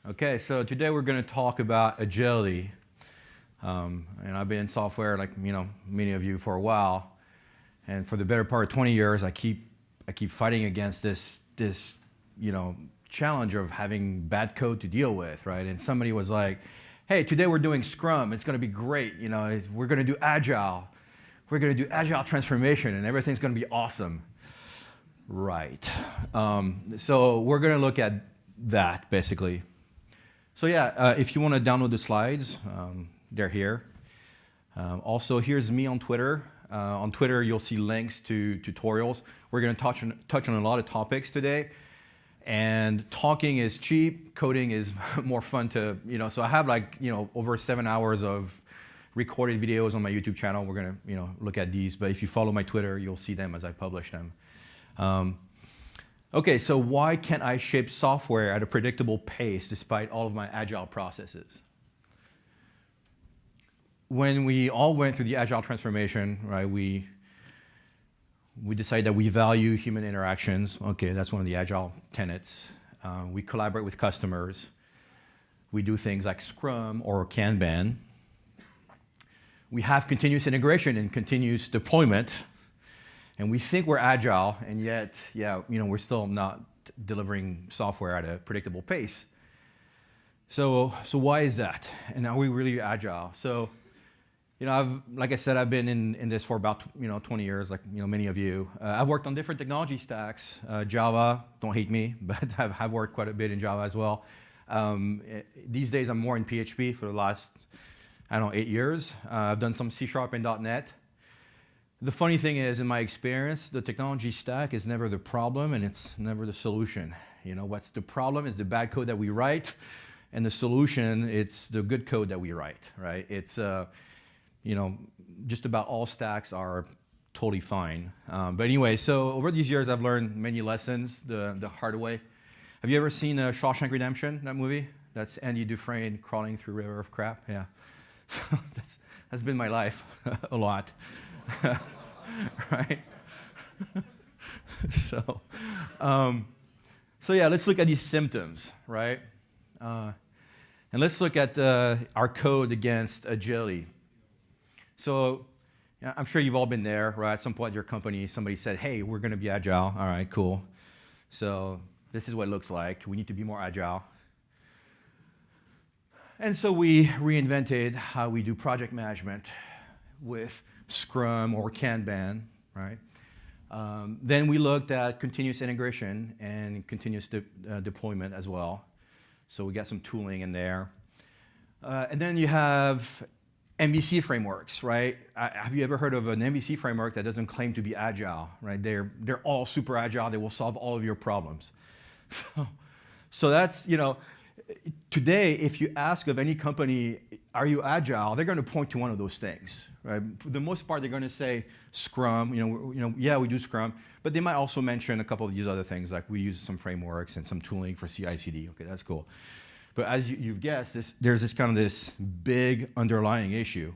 Okay, so today we're going to talk about agility. And I've been in software, like many of you, for a while. And for the better part of 20 years, I keep fighting against this challenge of having bad code to deal with, right? And somebody was like, "Hey, today we're doing Scrum. It's going to be great. We're going to do Agile. We're going to do Agile transformation, and everything's going to be awesome." Right. So we're going to look at that basically. So yeah, if you want to download the slides, they're here. Also, here's me on Twitter. On Twitter, you'll see links to tutorials. We're going to touch on a lot of topics today. And talking is cheap. Coding is more fun to, So I have over 7 hours of recorded videos on my YouTube channel. We're going to, look at these. But if you follow my Twitter, you'll see them as I publish them. Okay, so why can't I ship software at a predictable pace despite all of my agile processes? When we all went through the agile transformation, right, we decided that we value human interactions. Okay, that's one of the agile tenets. We collaborate with customers. We do things like Scrum or Kanban. We have continuous integration and continuous deployment. And we think we're agile, and yet, we're still not delivering software at a predictable pace. So why is that? And are we really agile? So, like I said, I've been in this for about 20 years, like many of you. I've worked on different technology stacks. Java, don't hate me, but I've worked quite a bit in Java as well. These days, I'm more in PHP for the last 8 years. I've done some C# and .NET. The funny thing is, in my experience, the technology stack is never the problem and it's never the solution. What's the problem is the bad code that we write, and the solution, it's the good code that we write, right? It's, just about all stacks are totally fine. But anyway, so over these years, I've learned many lessons the hard way. Have you ever seen Shawshank Redemption, that movie? That's Andy Dufresne crawling through a river of crap, yeah. That's been my life a lot. Right? So yeah, let's look at these symptoms, right? And let's look at our code against agility. So I'm sure you've all been there, right? At some point in your company, somebody said, "Hey, we're going to be agile." All right, cool. So this is what it looks like. We need to be more agile. And so we reinvented how we do project management with Scrum or Kanban, right? Then we looked at continuous integration and continuous deployment as well. So we got some tooling in there. And then you have MVC frameworks, right? Have you ever heard of an MVC framework that doesn't claim to be agile, right? They're all super agile. They will solve all of your problems. So that's, today, if you ask of any company, "Are you agile?" they're going to point to one of those things, right? For the most part, they're going to say Scrum. Yeah, we do Scrum, but they might also mention a couple of these other things, like we use some frameworks and some tooling for CI/CD. Okay, that's cool. But as you've guessed, there's this big underlying issue.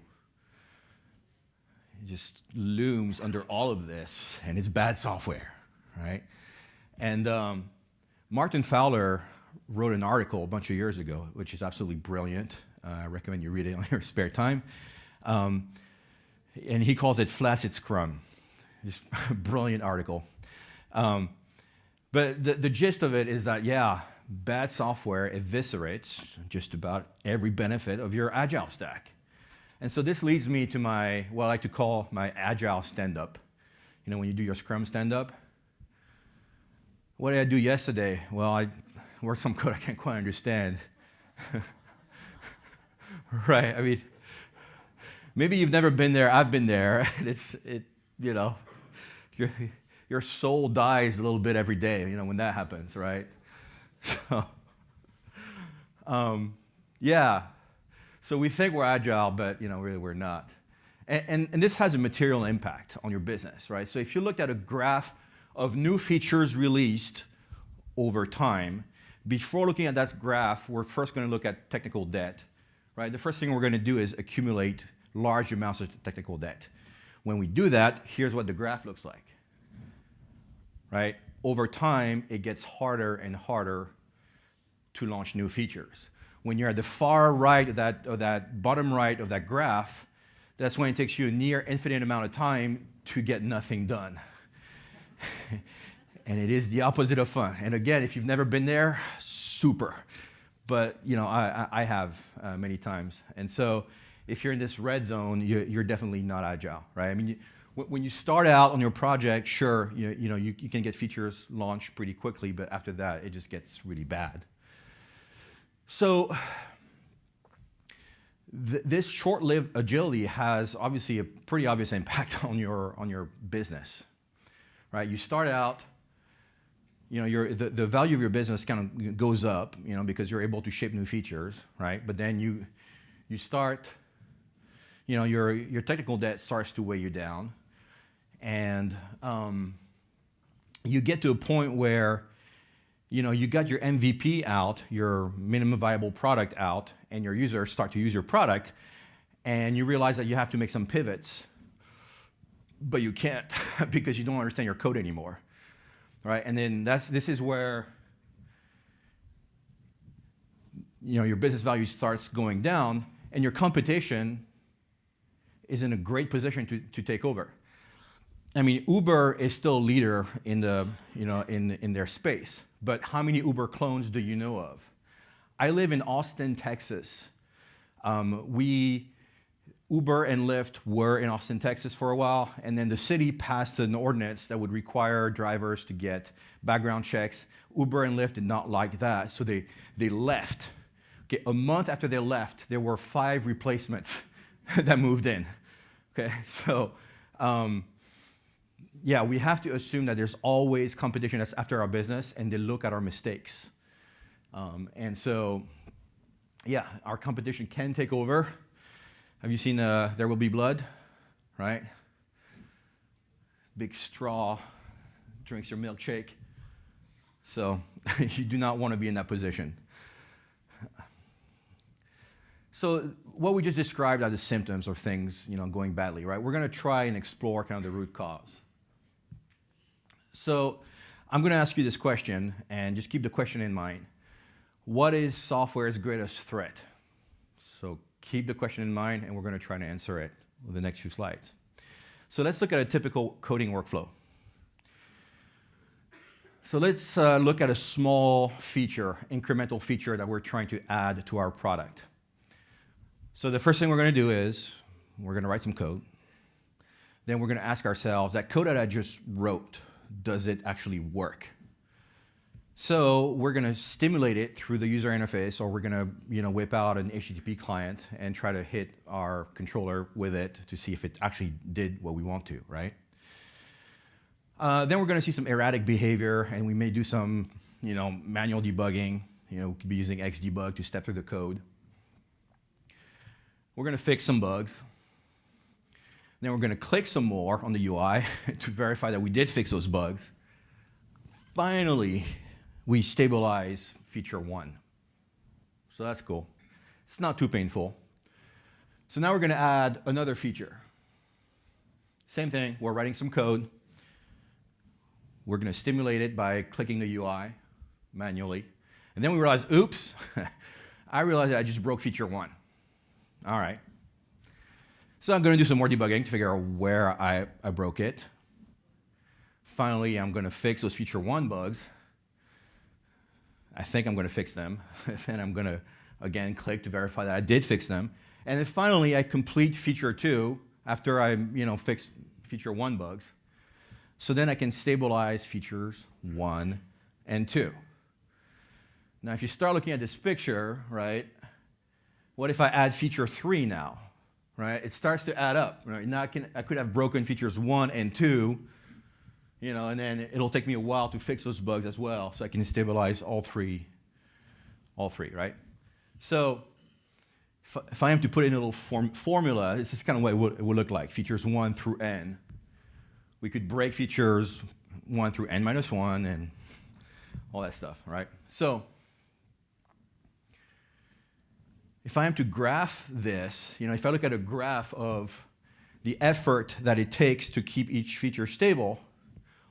It just looms under all of this, and it's bad software, right? And Martin Fowler wrote an article a bunch of years ago, which is absolutely brilliant. I recommend you read it on your spare time. And he calls it Flaccid Scrum. Just a brilliant article. But the gist of it is that, bad software eviscerates just about every benefit of your Agile stack. And so this leads me to what I like to call my Agile stand-up. When you do your Scrum stand-up. What did I do yesterday? Well, I worked some code I can't quite understand. Right, maybe you've never been there. I've been there. Your soul dies a little bit every day, when that happens, right? So, so we think we're agile, but, really we're not. And this has a material impact on your business, right? So if you looked at a graph of new features released over time, before looking at that graph, we're first going to look at technical debt, right? The first thing we're going to do is accumulate large amounts of technical debt. When we do that, here's what the graph looks like, right? Over time, it gets harder and harder to launch new features. When you're at the far right of that bottom right of that graph, that's when it takes you a near infinite amount of time to get nothing done. And it is the opposite of fun. And again, if you've never been there, super. But I have many times. And so if you're in this red zone, you're definitely not agile, right? I mean, when you start out on your project, sure, you can get features launched pretty quickly, but after that, it just gets really bad. So this short-lived agility has obviously a pretty obvious impact on your business, right? You start out, the value of your business kind of goes up, because you're able to shape new features, right? But then you start, your technical debt starts to weigh you down, and you get to a point where you got your MVP out, your minimum viable product out, and your users start to use your product, and you realize that you have to make some pivots, but you can't because you don't understand your code anymore, right? And then this is where your business value starts going down, and your competition is in a great position to take over. I mean, Uber is still a leader in in their space, but how many Uber clones do you know of? I live in Austin, Texas. Uber and Lyft were in Austin, Texas for a while, and then the city passed an ordinance that would require drivers to get background checks. Uber and Lyft did not like that, so they left. Okay, a month after they left, there were 5 replacements that moved in. Okay, so yeah, we have to assume that there's always competition that's after our business, and they look at our mistakes. And so, yeah, our competition can take over. Have you seen There Will Be Blood, right? Big straw drinks your milkshake. So you do not want to be in that position. So what we just described are the symptoms of things going badly, right? We're going to try and explore kind of the root cause. So I'm going to ask you this question, and just keep the question in mind. What is software's greatest threat? So keep the question in mind, and we're going to try to answer it with the next few slides. So let's look at a typical coding workflow. So let's look at a small feature, incremental feature that we're trying to add to our product. So the first thing we're going to do is we're going to write some code. Then we're going to ask ourselves, that code that I just wrote, does it actually work? So we're going to stimulate it through the user interface, or we're going to whip out an HTTP client and try to hit our controller with it to see if it actually did what we want to, right? Then we're going to see some erratic behavior, and we may do some manual debugging. We could be using Xdebug to step through the code. We're going to fix some bugs. Then we're going to click some more on the UI to verify that we did fix those bugs. Finally, we stabilize feature 1. So that's cool. It's not too painful. So now we're going to add another feature. Same thing, we're writing some code. We're going to stimulate it by clicking the UI manually. And then we realize, oops, I realized that I just broke feature 1. All right. So I'm going to do some more debugging to figure out where I broke it. Finally, I'm going to fix those feature 1 bugs. I think I'm going to fix them. Then I'm going to, again, click to verify that I did fix them. And then finally, I complete feature 2 after I fixed feature 1 bugs. So then I can stabilize features 1 and 2. Now, if you start looking at this picture, right, what if I add feature 3 now? Right? It starts to add up. Right? Now I could have broken features 1 and 2, and then it'll take me a while to fix those bugs as well, so I can stabilize all three, right? So if I am to put in a little formula, this is kind of what it would look like, features 1 through n. We could break features 1 through n minus 1 and all that stuff, right? So if I am to graph this, if I look at a graph of the effort that it takes to keep each feature stable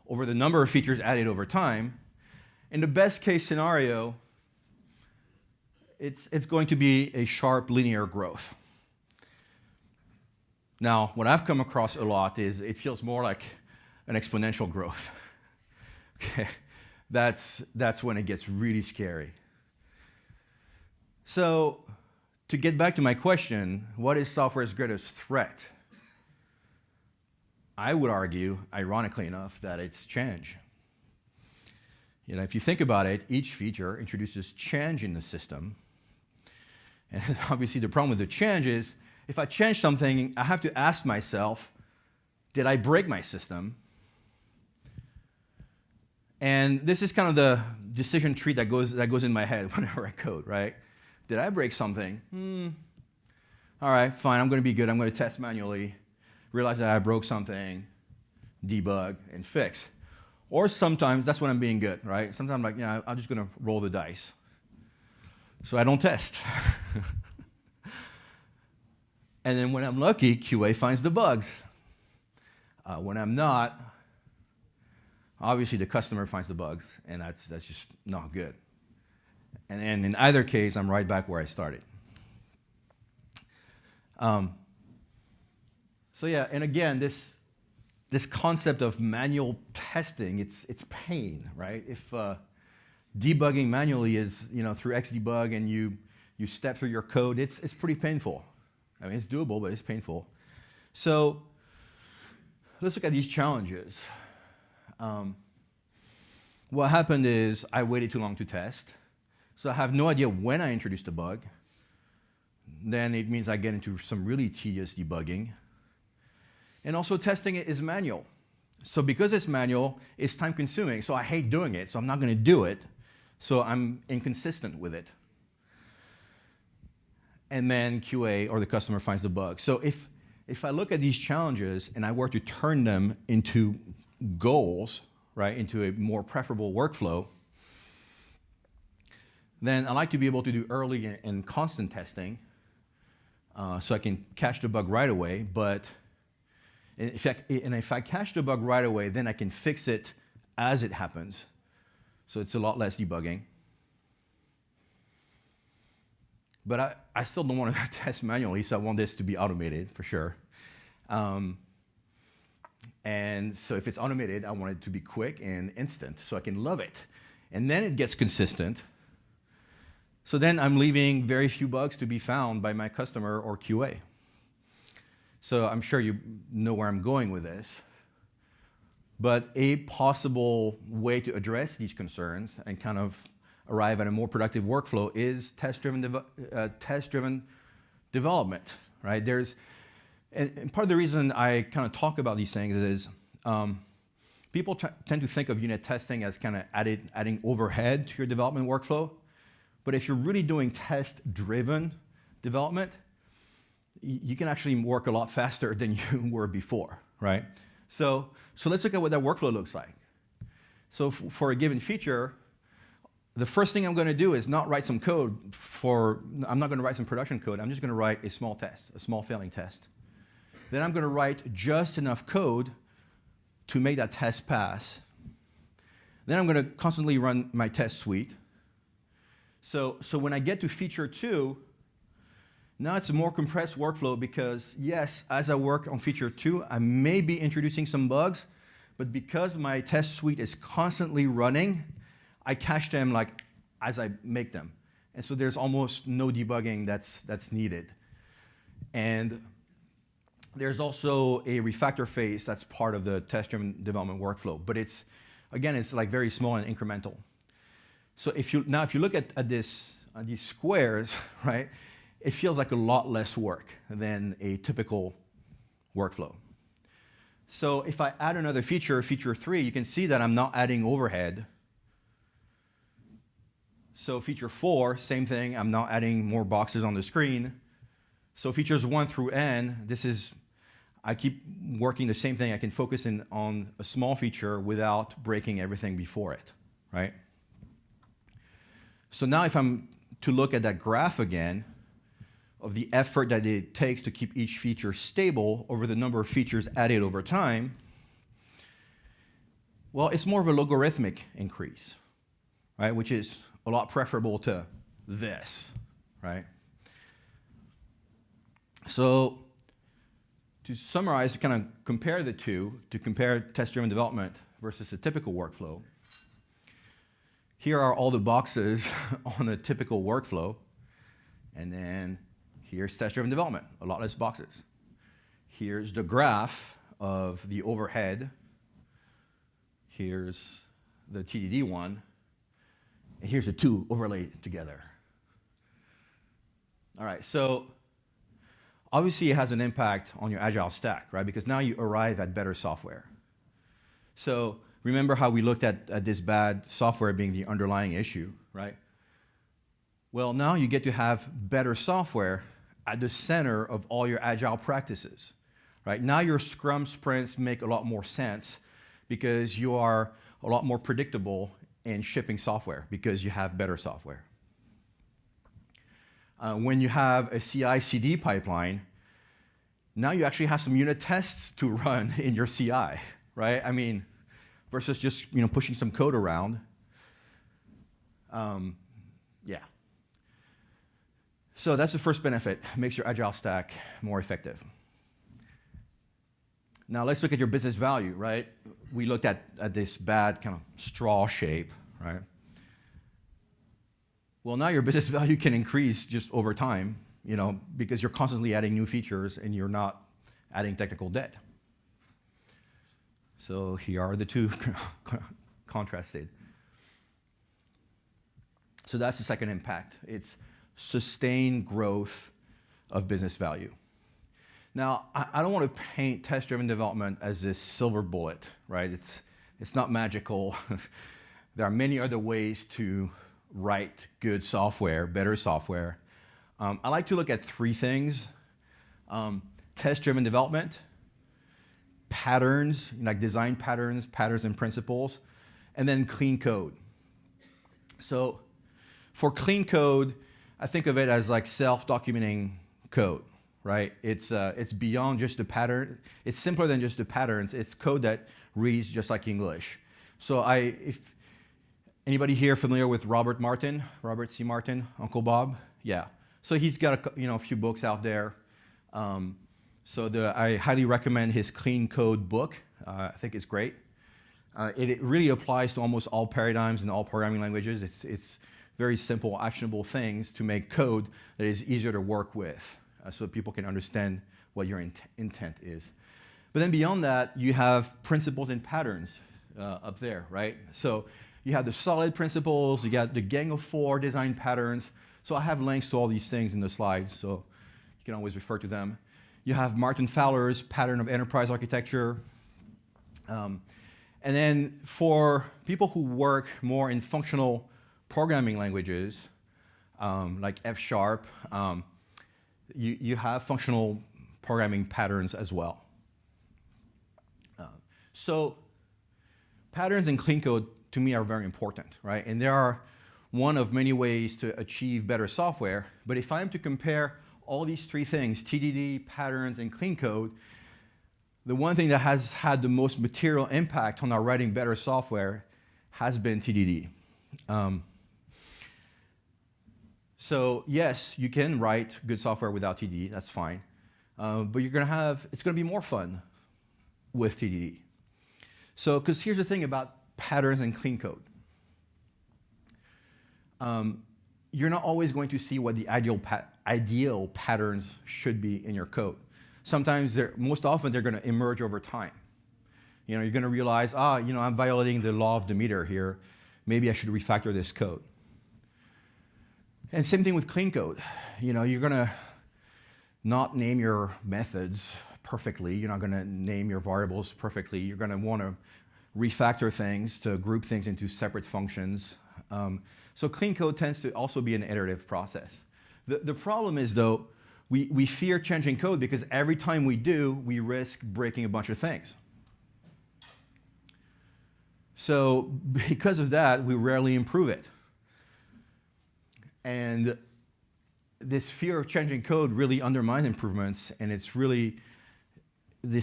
over the number of features added over time, in the best case scenario, it's going to be a sharp linear growth. Now, what I've come across a lot is it feels more like an exponential growth. Okay, that's when it gets really scary. So, to get back to my question, what is software's greatest threat? I would argue, ironically enough, that it's change. You know, if you think about it, each feature introduces change in the system. And obviously the problem with the change is, if I change something, I have to ask myself, did I break my system? And this is kind of the decision tree that goes in my head whenever I code, right? Did I break something? All right, fine, I'm going to be good. I'm going to test manually, realize that I broke something, debug, and fix. Or sometimes that's when I'm being good, right? Sometimes I'm like, yeah, I'm just going to roll the dice. So I don't test. And then when I'm lucky, QA finds the bugs. When I'm not, obviously the customer finds the bugs, and that's just not good. And in either case, I'm right back where I started. So yeah, and again, this concept of manual testing, it's pain, right? If debugging manually is, you know, through Xdebug and you step through your code, it's pretty painful. I mean, it's doable, but it's painful. So let's look at these challenges. What happened is I waited too long to test. So I have no idea when I introduced a bug. Then it means I get into some really tedious debugging. And also testing it is manual. So because it's manual, it's time consuming. So I hate doing it, so I'm not going to do it. So I'm inconsistent with it. And then QA or the customer finds the bug. So if I look at these challenges and I were to turn them into goals, right, into a more preferable workflow, then I like to be able to do early and constant testing so I can catch the bug right away. But if I catch the bug right away, then I can fix it as it happens. So it's a lot less debugging. But I still don't want to test manually, so I want this to be automated for sure. And so if it's automated, I want it to be quick and instant so I can love it. And then it gets consistent. So then I'm leaving very few bugs to be found by my customer or QA. So I'm sure you know where I'm going with this. But a possible way to address these concerns and kind of arrive at a more productive workflow is test-driven development, right? And part of the reason I kind of talk about these things is people tend to think of unit testing as kind of adding overhead to your development workflow. But if you're really doing test-driven development, you can actually work a lot faster than you were before, right? So let's look at what that workflow looks like. So for a given feature, the first thing I'm going to do is not write some code I'm not going to write some production code. I'm just going to write a small test, a small failing test. Then I'm going to write just enough code to make that test pass. Then I'm going to constantly run my test suite. So when I get to feature 2, now it's a more compressed workflow because, yes, as I work on feature 2, I may be introducing some bugs, but because my test suite is constantly running, I catch them like as I make them. And so there's almost no debugging that's needed. And there's also a refactor phase that's part of the test-driven development workflow, but it's like very small and incremental. So if you look at these squares, right, it feels like a lot less work than a typical workflow. So if I add another feature 3, you can see that I'm not adding overhead. So feature 4, same thing, I'm not adding more boxes on the screen. So features 1 through n, I keep working the same thing. I can focus on a small feature without breaking everything before it, right? So now if I'm to look at that graph again, of the effort that it takes to keep each feature stable over the number of features added over time, well, it's more of a logarithmic increase, right? Which is a lot preferable to this, right? So to summarize, to kind of compare the two, to compare test-driven development versus a typical workflow, here are all the boxes on a typical workflow, and then here's test-driven development, a lot less boxes. Here's the graph of the overhead. Here's the TDD one, and here's the two overlaid together. All right, so obviously it has an impact on your Agile Stack, right? Because now you arrive at better software. So remember how we looked at this bad software being the underlying issue, right? Well, now you get to have better software at the center of all your Agile practices, right? Now your Scrum sprints make a lot more sense because you are a lot more predictable in shipping software because you have better software. When you have a CI/CD pipeline, now you actually have some unit tests to run in your CI, right? I mean, versus just pushing some code around. Yeah. So that's the first benefit. Makes your Agile Stack more effective. Now let's look at your business value, right? We looked at this bad kind of straw shape, right? Well, now your business value can increase just over time, because you're constantly adding new features and you're not adding technical debt. So here are the two contrasted. So that's the second impact. It's sustained growth of business value. Now, I don't want to paint test-driven development as this silver bullet, right? It's not magical. There are many other ways to write good software, better software. I like to look at three things. Test-driven development, patterns, like design patterns and principles, and then clean code. So for clean code, I think of it as like self-documenting code, right? It's beyond just the pattern. It's simpler than just the patterns. It's code that reads just like English. So if anybody here familiar with Robert C. Martin, Uncle Bob? Yeah. So he's got a few books out there. I highly recommend his Clean Code book. I think it's great. It really applies to almost all paradigms and all programming languages. It's very simple, actionable things to make code that is easier to work with so people can understand what your intent is. But then beyond that, you have principles and patterns up there, right? So you have the solid principles, you got the gang of four design patterns. So I have links to all these things in the slides, so you can always refer to them. You have Martin Fowler's pattern of enterprise architecture. And then for people who work more in functional programming languages, like F#, you have functional programming patterns as well. So patterns in clean code, to me, are very important, right? And there are one of many ways to achieve better software. But if I'm to compare all these three things, TDD, patterns, and clean code, the one thing that has had the most material impact on our writing better software has been TDD. So yes, you can write good software without TDD, that's fine. But it's gonna be more fun with TDD. So, because here's the thing about patterns and clean code. You're not always going to see what the ideal patterns should be in your code. Sometimes, most often, they're going to emerge over time. You're going to realize, I'm violating the law of Demeter here. Maybe I should refactor this code. And same thing with clean code. You're going to not name your methods perfectly. You're not going to name your variables perfectly. You're going to want to refactor things to group things into separate functions. So clean code tends to also be an iterative process. The problem is, though, we fear changing code because every time we do, we risk breaking a bunch of things. So because of that, we rarely improve it. And this fear of changing code really undermines improvements, and this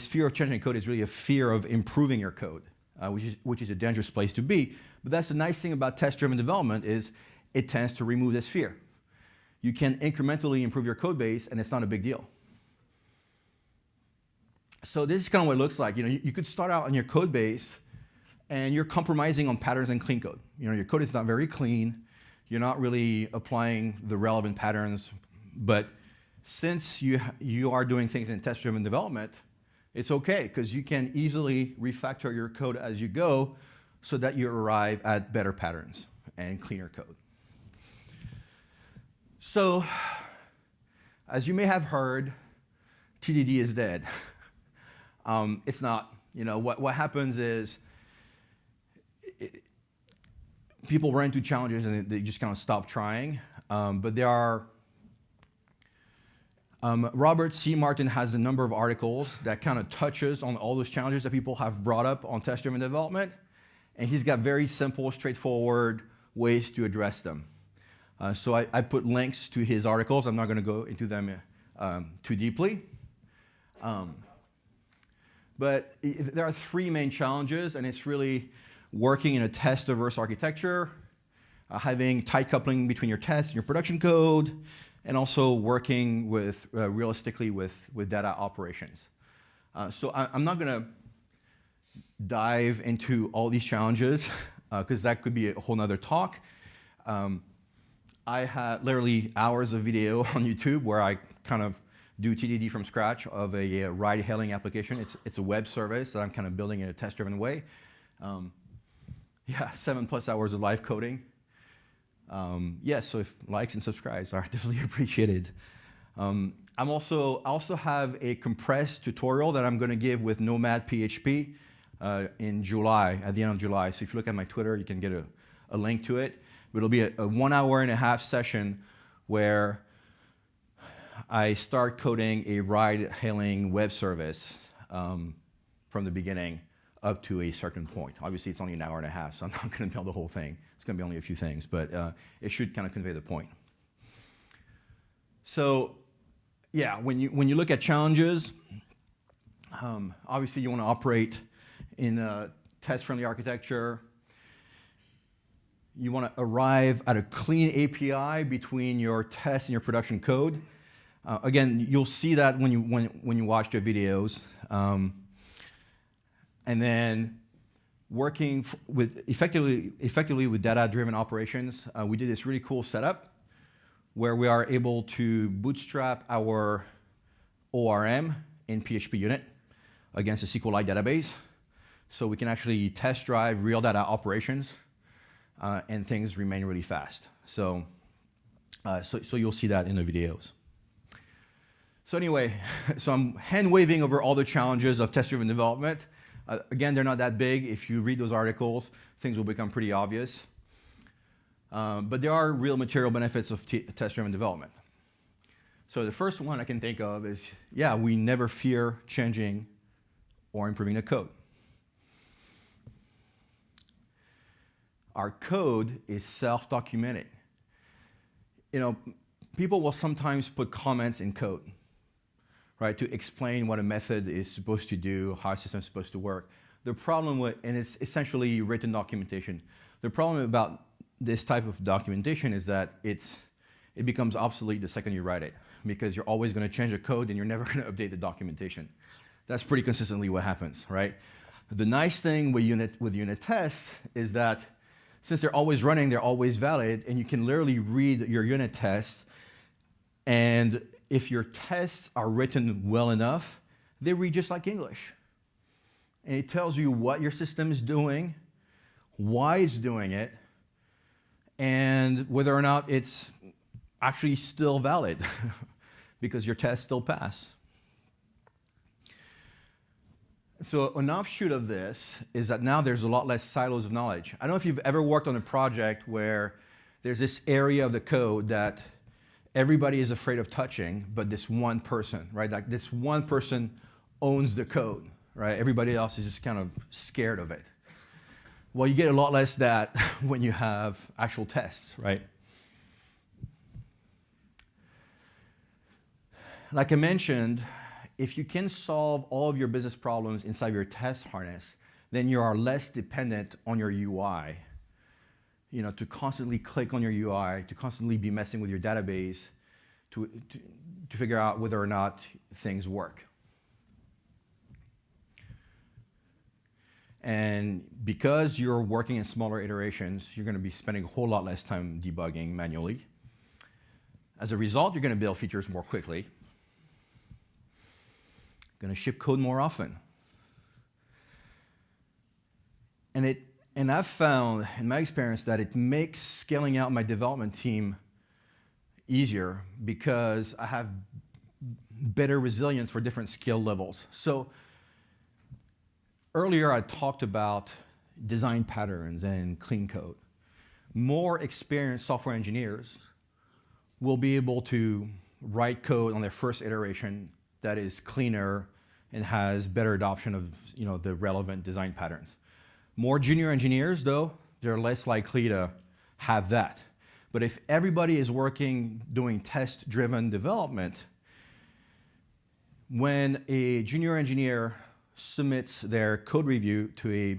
fear of changing code is really a fear of improving your code, which is a dangerous place to be. But that's the nice thing about test-driven development is it tends to remove this fear. you can incrementally improve your code base, and it's not a big deal. So this is kind of what it looks like. You could start out on your code base, and you're compromising on patterns and clean code. Your code is not very clean. You're not really applying the relevant patterns. But since you are doing things in test-driven development, it's okay, because you can easily refactor your code as you go so that you arrive at better patterns and cleaner code. So, as you may have heard, TDD is dead. It's not. What happens is people run into challenges and they just kind of stop trying. But there are Robert C. Martin has a number of articles that kind of touches on all those challenges that people have brought up on test-driven development, and he's got very simple, straightforward ways to address them. So I put links to his articles. I'm not going to go into them too deeply. But there are three main challenges, and it's really working in a test-averse architecture, having tight coupling between your tests and your production code, and also working with realistically with data operations. So I'm not going to dive into all these challenges because that could be a whole nother talk. I had literally hours of video on YouTube where I kind of do TDD from scratch of a ride-hailing application. It's a web service that I'm kind of building in a test-driven way. 7+ hours of live coding. So if likes and subscribes are definitely appreciated. I also have a compressed tutorial that I'm going to give with Nomad PHP in July, at the end of July. So if you look at my Twitter, you can get a link to it. It'll be a 1 hour and a half session where I start coding a ride-hailing web service from the beginning up to a certain point. Obviously, it's only an hour and a half, so I'm not going to build the whole thing. It's going to be only a few things, but it should kind of convey the point. So, when you look at challenges, obviously you want to operate in a test-friendly architecture. You want to arrive at a clean API between your test and your production code. Again, you'll see that when you watch the videos. And then working effectively with data-driven operations, we did this really cool setup where we are able to bootstrap our ORM in PHP unit against a SQLite database. So we can actually test drive real data operations and things remain really fast. So you'll see that in the videos. So anyway, so I'm hand-waving over all the challenges of test-driven development. Again, they're not that big. If you read those articles, things will become pretty obvious. But there are real material benefits of test-driven development. So the first one I can think of is, we never fear changing or improving the code. Our code is self-documenting. People will sometimes put comments in code, right, to explain what a method is supposed to do, how a system is supposed to work. The problem and it's essentially written documentation. The problem about this type of documentation is that it becomes obsolete the second you write it, because you're always going to change the code and you're never going to update the documentation. That's pretty consistently what happens, right? The nice thing with unit tests is that since they're always running, they're always valid, and you can literally read your unit tests, and if your tests are written well enough, they read just like English. And it tells you what your system is doing, why it's doing it, and whether or not it's actually still valid because your tests still pass. So an offshoot of this is that now there's a lot less silos of knowledge. I don't know if you've ever worked on a project where there's this area of the code that everybody is afraid of touching, but this one person, right? Like this one person owns the code, right? Everybody else is just kind of scared of it. Well, you get a lot less that when you have actual tests, right? Like I mentioned, if you can solve all of your business problems inside your test harness, then you are less dependent on your UI. to constantly click on your UI, to constantly be messing with your database, to figure out whether or not things work. And because you're working in smaller iterations, you're going to be spending a whole lot less time debugging manually. As a result, you're going to build features more quickly. Going to ship code more often. And I've found, in my experience, that it makes scaling out my development team easier because I have better resilience for different skill levels. So earlier I talked about design patterns and clean code. More experienced software engineers will be able to write code on their first iteration that is cleaner and has better adoption of the relevant design patterns. More junior engineers, though, they're less likely to have that. But if everybody is doing test-driven development, when a junior engineer submits their code review to a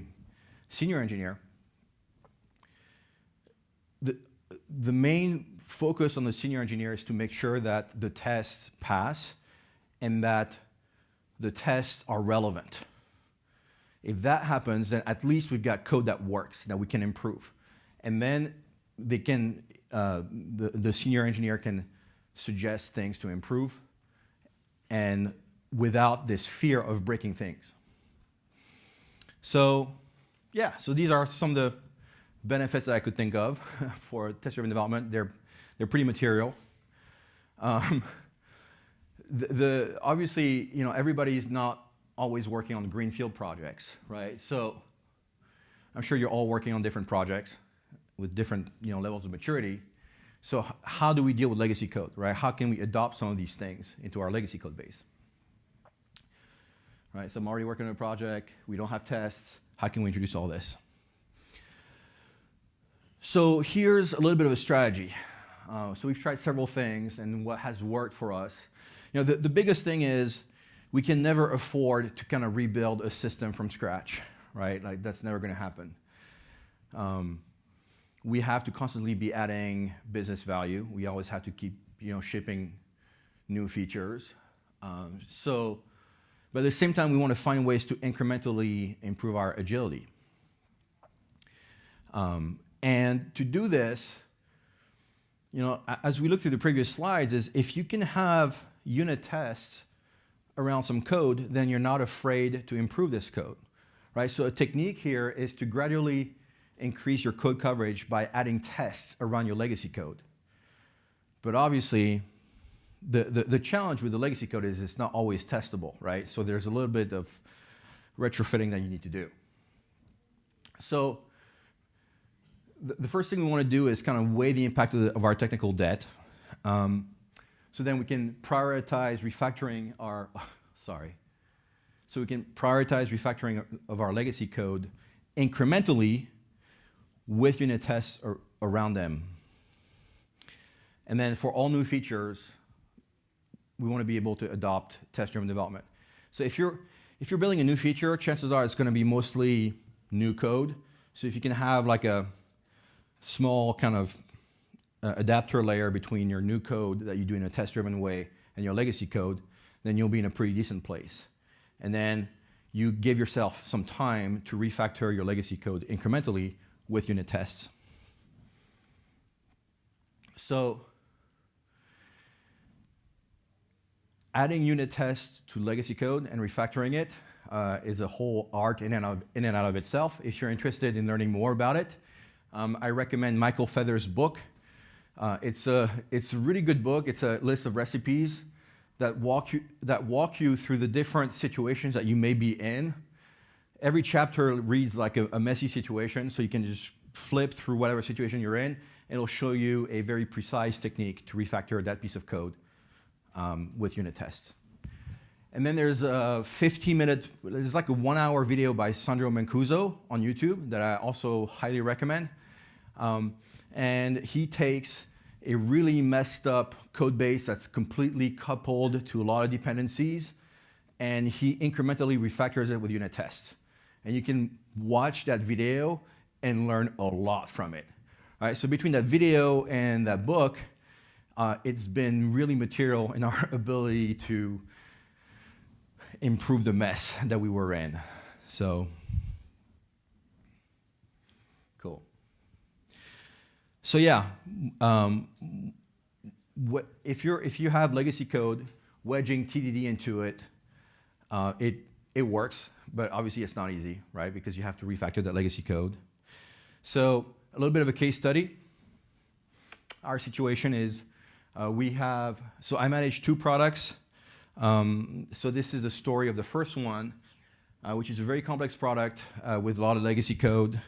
senior engineer, the main focus on the senior engineer is to make sure that the tests pass and that the tests are relevant. If that happens, then at least we've got code that works, that we can improve. And then they can, the senior engineer can suggest things to improve, and without this fear of breaking things. So, yeah, so these are some of the benefits that I could think of for test-driven development. They're pretty material. Obviously, everybody's not always working on greenfield projects, right? So I'm sure you're all working on different projects with different levels of maturity. So how do we deal with legacy code, right? How can we adopt some of these things into our legacy code base? Right, so I'm already working on a project. We don't have tests. How can we introduce all this? So here's a little bit of a strategy. So we've tried several things, and what has worked for us. The biggest thing is we can never afford to kind of rebuild a system from scratch, right? Like that's never going to happen. We have to constantly be adding business value. We always have to keep, shipping new features. But at the same time, we want to find ways to incrementally improve our agility. And to do this, as we look through the previous slides, is if you can have unit tests around some code, then you're not afraid to improve this code, right? So a technique here is to gradually increase your code coverage by adding tests around your legacy code. But obviously, the challenge with the legacy code is it's not always testable, right? So there's a little bit of retrofitting that you need to do. So the first thing we want to do is kind of weigh the impact of our technical debt. So then we can prioritize refactoring of our legacy code incrementally with unit tests around them. And then for all new features, we want to be able to adopt test-driven development. So if you're building a new feature, chances are it's going to be mostly new code. So if you can have like a small kind of adapter layer between your new code that you do in a test-driven way and your legacy code, then you'll be in a pretty decent place. And then you give yourself some time to refactor your legacy code incrementally with unit tests. So adding unit tests to legacy code and refactoring it is a whole art in and out of itself. If you're interested in learning more about it, I recommend Michael Feather's book. It's a really good book. It's a list of recipes that walk you through the different situations that you may be in. Every chapter reads like a messy situation, so you can just flip through whatever situation you're in, and it'll show you a very precise technique to refactor that piece of code with unit tests. And then there's a 15-minute, there's like a 1-hour video by Sandro Mancuso on YouTube that I also highly recommend. And he takes a really messed up code base that's completely coupled to a lot of dependencies, and he incrementally refactors it with unit tests. And you can watch that video and learn a lot from it, All right, so between that video and that book, it's been really material in our ability to improve the mess that we were in. So, cool. So yeah, if you have legacy code, wedging TDD into it, it works, but obviously it's not easy, right? Because you have to refactor that legacy code. So a little bit of a case study. Our situation is so I manage 2 products. So this is the story of the first one, which is a very complex product with a lot of legacy code.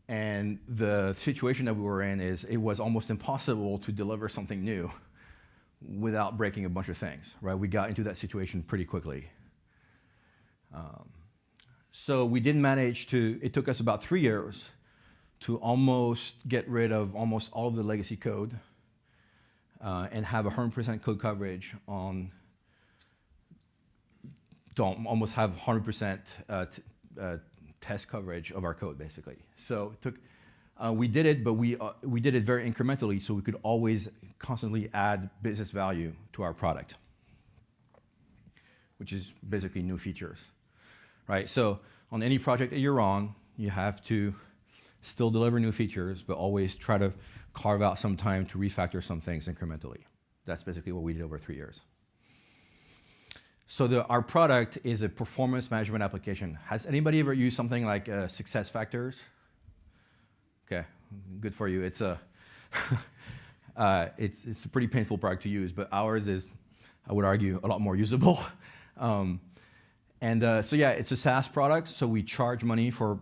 And the situation that we were in is it was almost impossible to deliver something new without breaking a bunch of things, right? We got into that situation pretty quickly. So we did manage to, it took us about 3 years to almost get rid of almost all of the legacy code and have 100% code coverage to almost have 100% test coverage of our code, basically. So it took, we did it, but we did it very incrementally, so we could always constantly add business value to our product, which is basically new features, right? So on any project that you're on, you have to still deliver new features, but always try to carve out some time to refactor some things incrementally. That's basically what we did over 3 years. So our product is a performance management application. Has anybody ever used something like SuccessFactors? Okay, good for you. It's a it's a pretty painful product to use, but ours is, I would argue, a lot more usable. So yeah, it's a SaaS product, so we charge money for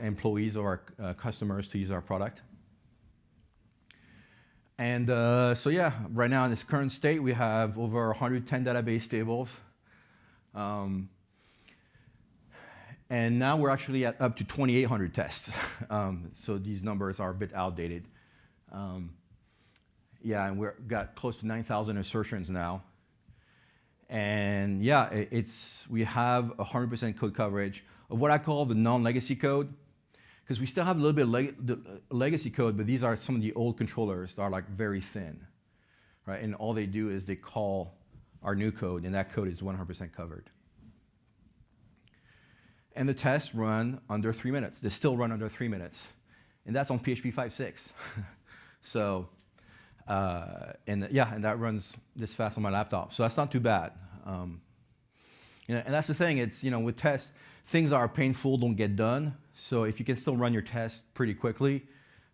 employees of our customers to use our product. And so yeah, right now in this current state, we have over 110 database tables. And now we're actually at up to 2,800 tests. So these numbers are a bit outdated. Yeah, and we've got close to 9,000 assertions now. And yeah, we have 100% code coverage of what I call the non-legacy code, because we still have a little bit of legacy code, but these are some of the old controllers that are like very thin, right? And all they do is they call our new code, and that code is 100% covered. And the tests run under 3 minutes. They still run under 3 minutes, and that's on PHP 5.6. So, and that runs this fast on my laptop. So that's not too bad. And that's the thing. It's, with tests, things that are painful don't get done. So if you can still run your tests pretty quickly,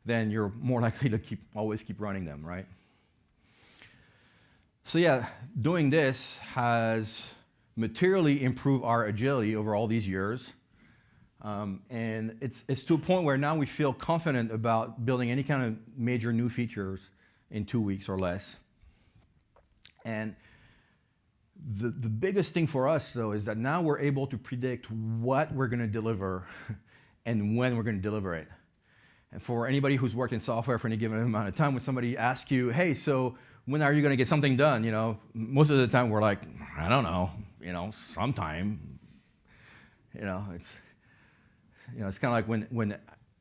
then you're more likely to always keep running them, right? So yeah, doing this has materially improved our agility over all these years. And it's to a point where now we feel confident about building any kind of major new features in 2 weeks or less. And the biggest thing for us, though, is that now we're able to predict what we're going to deliver and when we're going to deliver it. And for anybody who's worked in software for any given amount of time, when somebody asks you, hey, so when are you going to get something done? Most of the time we're like, I don't know, sometime. It's kind of like when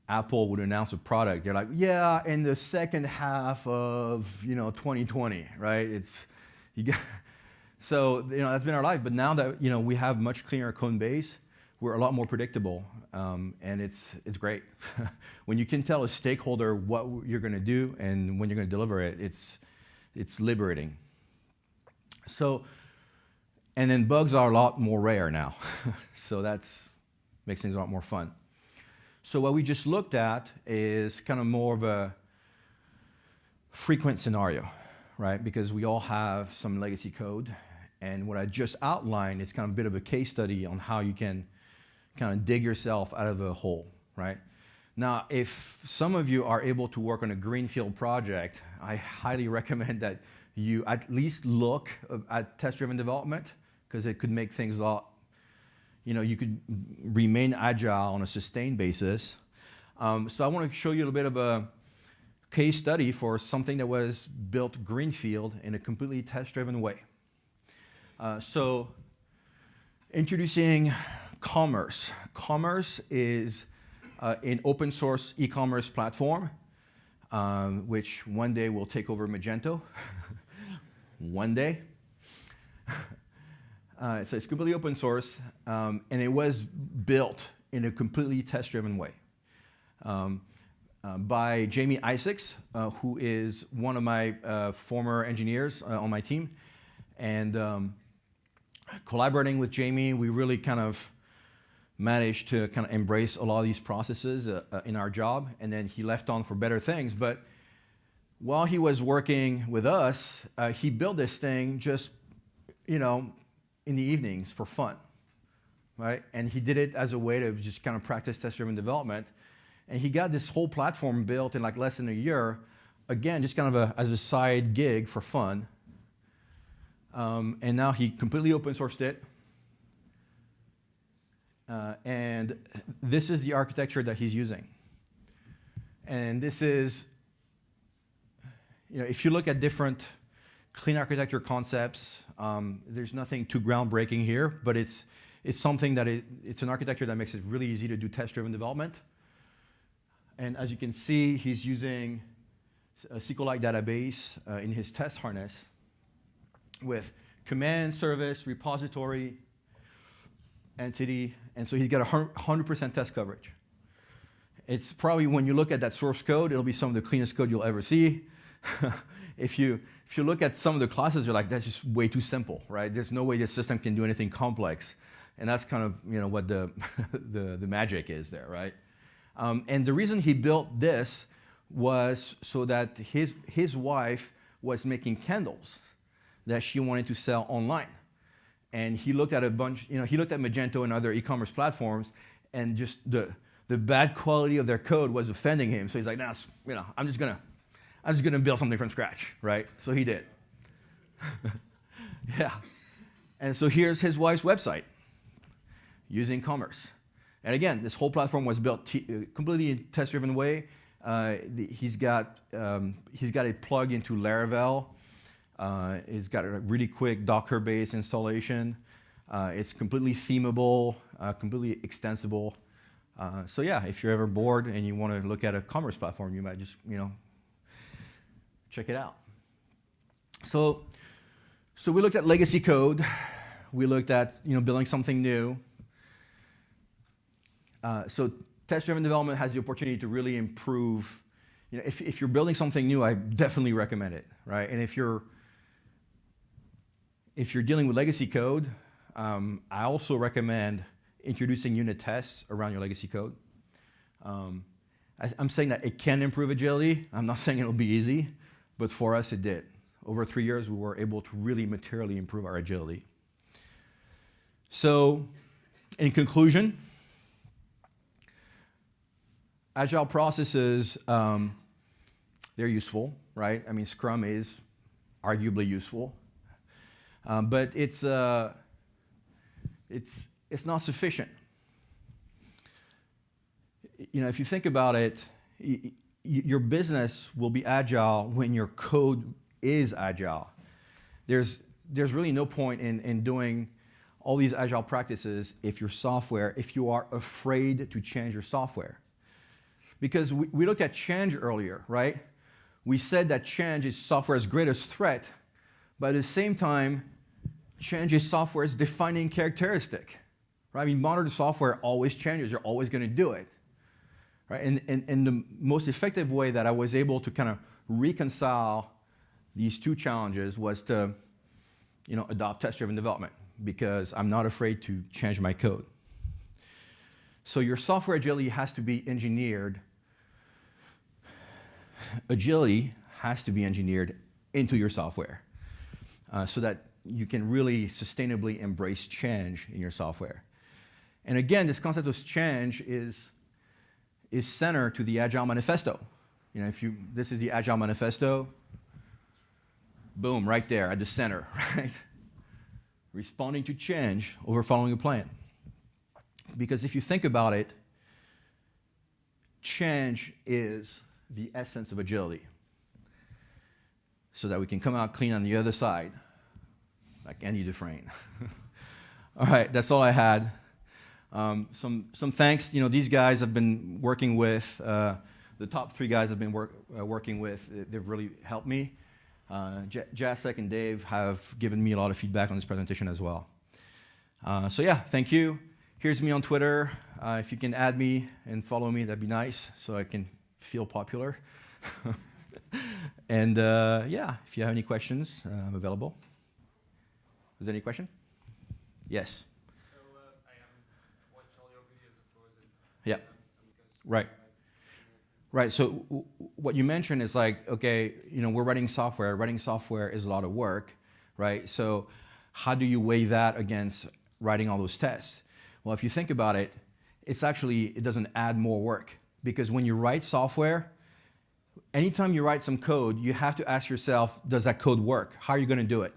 Apple would announce a product, they're like, yeah, in the second half of 2020, right? So that's been our life. But now that we have much cleaner code base, we're a lot more predictable, and it's great. When you can tell a stakeholder what you're going to do and when you're going to deliver it, it's liberating. So, and then bugs are a lot more rare now, so makes things a lot more fun. So what we just looked at is kind of more of a frequent scenario, right? Because we all have some legacy code. And what I just outlined is kind of a bit of a case study on how you can kind of dig yourself out of a hole, right? Now, if some of you are able to work on a greenfield project, I highly recommend that you at least look at test-driven development, because it could make things a lot, you could remain agile on a sustained basis. So I want to show you a little bit of a case study for something that was built greenfield in a completely test-driven way. So introducing Commerce. Commerce is an open source e-commerce platform, which one day will take over Magento. One day. So it's completely open source, and it was built in a completely test-driven way by Jamie Isaacs, who is one of my former engineers on my team. And collaborating with Jamie, we really kind of managed to kind of embrace a lot of these processes in our job, and then he left on for better things. But while he was working with us, he built this thing just, in the evenings for fun, right? And he did it as a way to just kind of practice test-driven development. And he got this whole platform built in like less than a year, again, just kind of as a side gig for fun. And now he completely open sourced it. And this is the architecture that he's using. And this is, if you look at different clean architecture concepts, there's nothing too groundbreaking here, but it's something that it's an architecture that makes it really easy to do test-driven development. And as you can see, he's using a SQLite database in his test harness with command, service, repository, entity, and so he's got 100% test coverage. It's probably, when you look at that source code, it'll be some of the cleanest code you'll ever see. If you look at some of the classes, you're like, that's just way too simple, right? There's no way this system can do anything complex. And that's kind of what the magic is there, right? And the reason he built this was so that his wife was making candles that she wanted to sell online. And he looked at a bunch, he looked at Magento and other e-commerce platforms, and just the bad quality of their code was offending him. So he's like, nah, I'm just gonna build something from scratch, right? So he did. Yeah. And so here's his wife's website using commerce. And again, this whole platform was built completely in test-driven way. He's got a plug into Laravel. It's got a really quick Docker-based installation. It's completely themable, completely extensible. So yeah, if you're ever bored and you want to look at a commerce platform, you might just, check it out. So we looked at legacy code. We looked at, building something new. So test-driven development has the opportunity to really improve. If you're building something new, I definitely recommend it, right? And if you're dealing with legacy code, I also recommend introducing unit tests around your legacy code. I'm saying that it can improve agility. I'm not saying it'll be easy, but for us, it did. Over 3 years, we were able to really materially improve our agility. So, in conclusion, agile processes, they're useful, right? I mean, Scrum is arguably useful, but it's not sufficient. If you think about it, your business will be agile when your code is agile. There's really no point in doing all these agile practices if you are afraid to change your software. Because we looked at change earlier, right? We said that change is software's greatest threat, but at the same time, change is software's defining characteristic, right? I mean, modern software always changes. You're always going to do it, right? And the most effective way that I was able to kind of reconcile these two challenges was to, adopt test-driven development, because I'm not afraid to change my code. So your software agility has to be engineered. Agility has to be engineered into your software so that you can really sustainably embrace change in your software. And again, this concept of change is center to the Agile Manifesto. This is the Agile Manifesto. Boom, right there at the center, right? Responding to change over following a plan. Because if you think about it, change is the essence of agility. So that we can come out clean on the other side, like Andy Dufresne. All right, that's all I had. Some thanks. These guys have been working with, the top 3 guys I've been working with. They've really helped me. Jacek and Dave have given me a lot of feedback on this presentation as well. So yeah, thank you. Here's me on Twitter. If you can add me and follow me, that'd be nice, so I can feel popular. And yeah, if you have any questions, I'm available. Is there any question? Yes. So I haven't watched all your videos, of course. Yeah. Right. Right. So what you mentioned is like, okay, we're writing software. Writing software is a lot of work, right? So how do you weigh that against writing all those tests? Well, if you think about it, it doesn't add more work, because when you write software, anytime you write some code, you have to ask yourself, does that code work? How are you going to do it?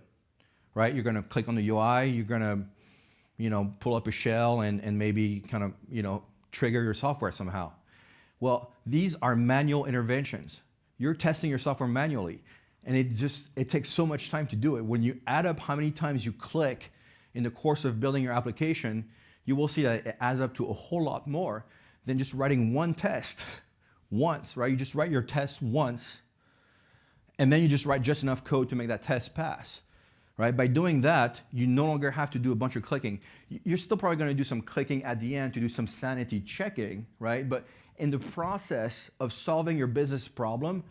Right? You're going to click on the UI, you're going to, pull up a shell and maybe kind of, trigger your software somehow. Well, these are manual interventions. You're testing your software manually, and it takes so much time to do it. When you add up how many times you click in the course of building your application, you will see that it adds up to a whole lot more than just writing one test once, right? You just write your test once, and then you just write just enough code to make that test pass, right? By doing that, you no longer have to do a bunch of clicking. You're still probably going to do some clicking at the end to do some sanity checking, right? But in the process of solving your business problem,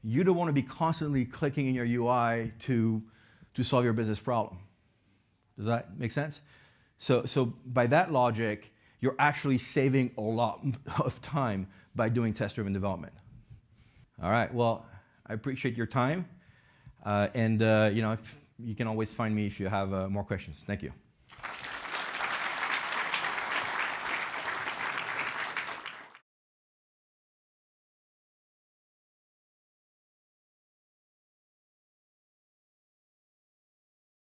you don't want to be constantly clicking in your UI to solve your business problem. Does that make sense? So by that logic, you're actually saving a lot of time by doing test-driven development. All right, well, I appreciate your time. And you can always find me if you have more questions. Thank you.